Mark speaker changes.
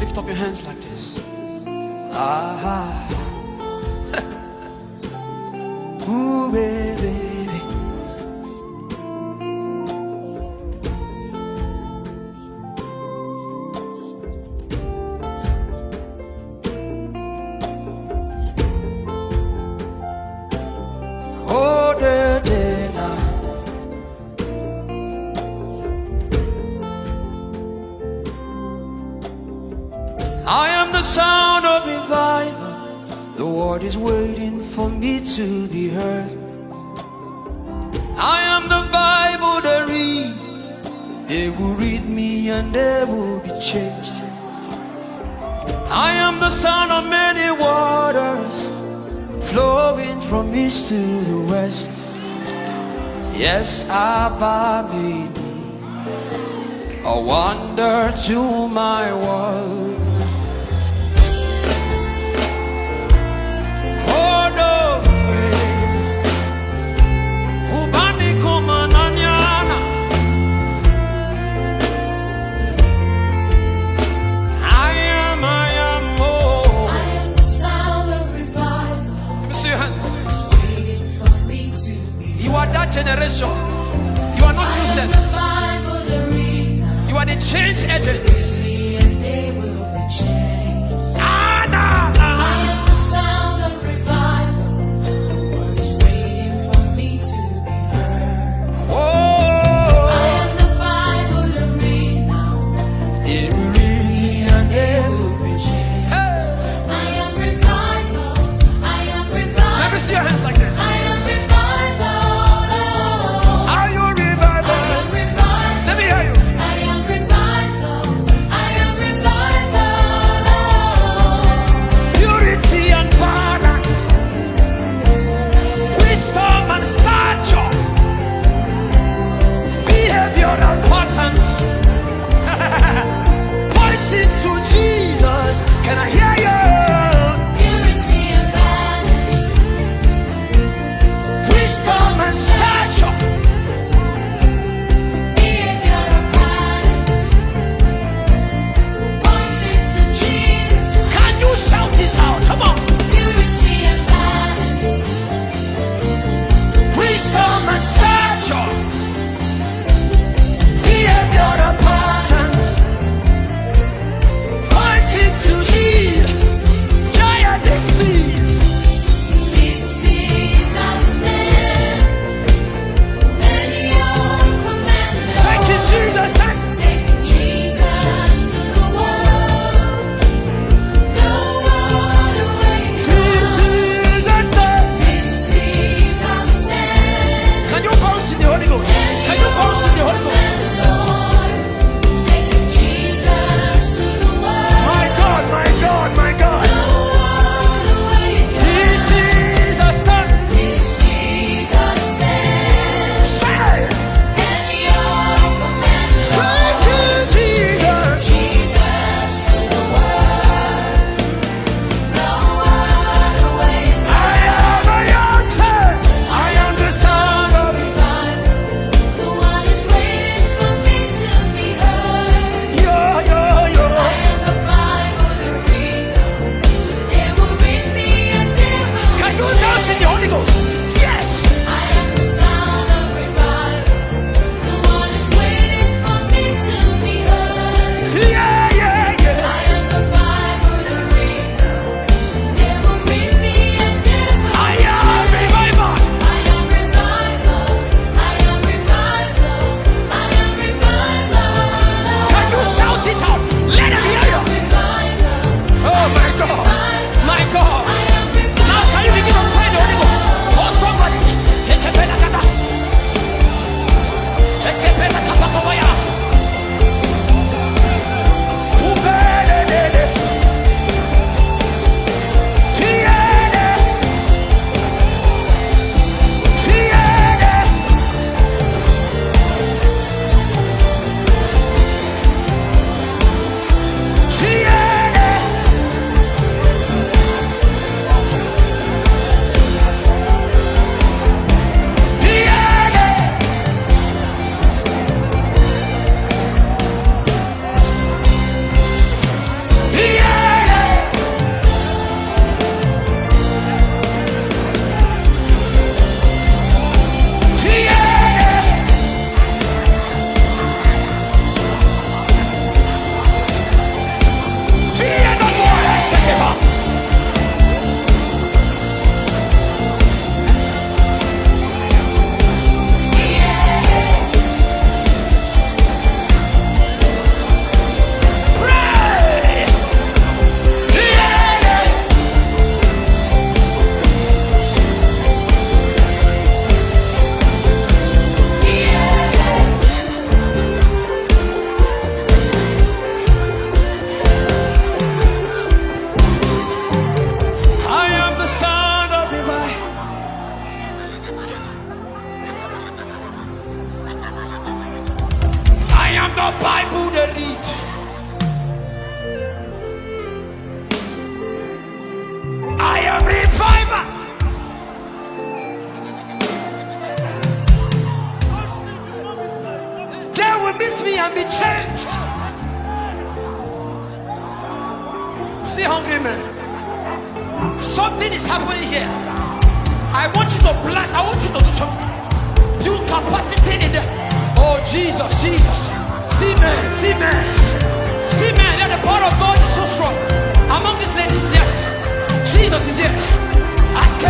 Speaker 1: Lift up your hands like this. Ah. Ooh, baby. Oh, I am the sound of revival. The world is waiting for me to be heard. I am the Bible they read. They will read me and they will be changed. I am the sound of many waters flowing from east to the west. Yes, Abba made me a wonder to my world. You are that generation. You are not useless. You are the change agents. I am the sound of revival. The world is waiting for me to be heard. I am the Bible to read now. They will read me and they will be changed. I am revival. I am revival. Let me see your hands like this. I am revival. Touch me and be changed. See, hungry man. Something is happening here. I want you to bless. I want you to do something. Do capacity in the. Oh Jesus, Jesus. See man, see man, see man. That the power of God is so strong among these ladies. Yes, Jesus is here. Ask